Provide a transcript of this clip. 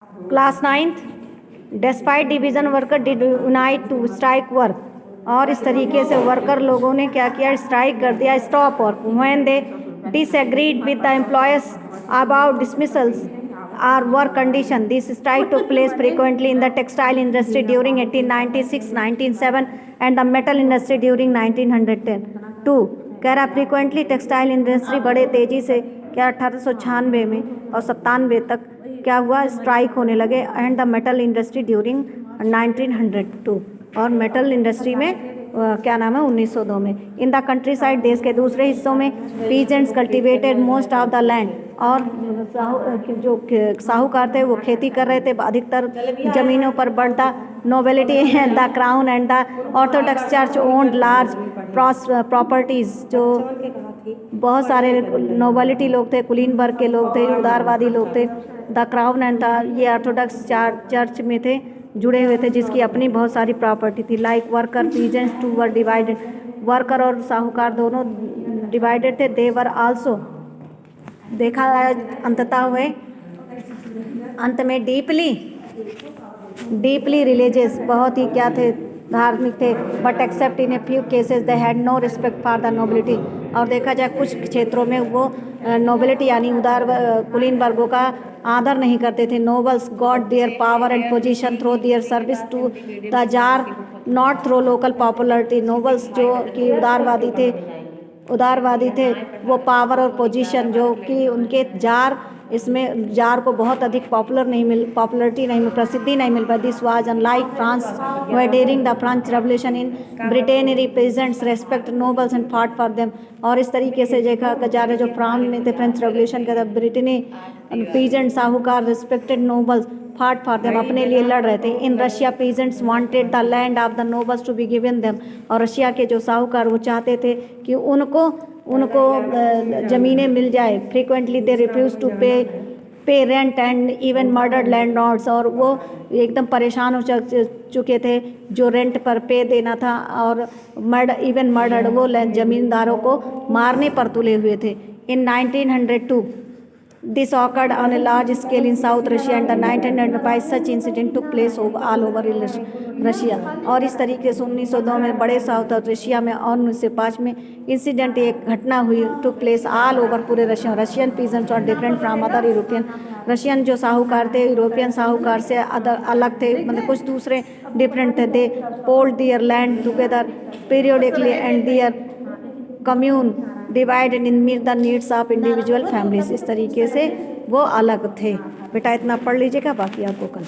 Class 9th despite division worker did unite to strike work. और इस तरीके से वर्कर लोगों ने क्या किया, स्ट्राइक कर दिया, stop work when they disagreed with the employers about dismissals or work condition. This strike took place frequently in the textile industry during 1896, 1907 and the metal industry during 1910। 2 कह रहा फ्रीक्वेंटली टेक्सटाइल इंडस्ट्री बड़े तेजी से क्या 1896 में और 97 तक क्या हुआ, स्ट्राइक होने लगे। And the metal industry during 1902 और मेटल इंडस्ट्री में क्या नाम है 1902 में। इन द कंट्री साइड देश के दूसरे हिस्सों में peasants cultivated most of the land और जो साहूकार थे वो खेती कर रहे थे अधिकतर जमीनों पर। But the nobility and the crown and the Orthodox church owned large properties. जो बहुत सारे नोबिलिटी लोग थे, कुलीन वर्ग के लोग थे, उदारवादी लोग थे। द क्राउन एंड द ये ऑर्थोडॉक्स चर्च में थे, जुड़े हुए थे, जिसकी अपनी बहुत सारी प्रॉपर्टी थी। Like worker peasants too were divided, worker और साहूकार दोनों डिवाइडेड थे। दे वर आल्सो देखा अंततः हुए अंत में डीपली रिलीजियस, बहुत ही क्या थे, धार्मिक थे। But except in a few cases they had no respect for the nobility. और देखा जाए कुछ क्षेत्रों में वो नोबिलिटी यानी उदार कुलीन वर्गों का आदर नहीं करते थे। Nobles got their power and position through their service to the tsar, not through local popularity. Nobles जो कि उदारवादी थे वो पावर और पोजीशन जो कि उनके इसमें जार को बहुत अधिक पॉपुलरिटी नहीं मिल, प्रसिद्धि नहीं मिल पाई। This was unlike France where during the French revolution in Brittany peasants respect nobles and fought for them. और इस तरीके से देखा जा रहा जो फ्रांस में थे फ्रेंच रेवोल्यूशन के तब ब्रिटेनी पीजेंट साहूकार respected nobles fought for them, अपने लिए लड़ रहे थे। In Russia peasants wanted the land of the nobles to be given them. और रशिया के जो साहूकार वो चाहते थे कि उनको ज़मीनें मिल जाए। फ्रीक्वेंटली दे रिफ्यूज टू पे rent and even murdered landlords. और वो एकदम परेशान हो चुके थे जो रेंट पर पे देना था, और मर्डर्ड वो ज़मींदारों को मारने पर तुले हुए थे। इन 1902 This occurred on a large scale in South Russia and the 1905 such incident took place all over Russia। और इस तरीके से 1902 में बड़े साउथ रशिया में और 1905 में इंसिडेंट एक घटना हुई, took place all over पूरे रशिया। रशियन पीजेंट्स और different from other European, Russian जो साहूकार थे यूरोपियन साहूकार से अलग थे, मतलब कुछ दूसरे डिफरेंट थे। They pooled their land together periodically and their commune divided in meet the needs of individual families. इस तरीके से वो अलग थे। बेटा इतना पढ़ लीजिएगा, बाकी आपको कल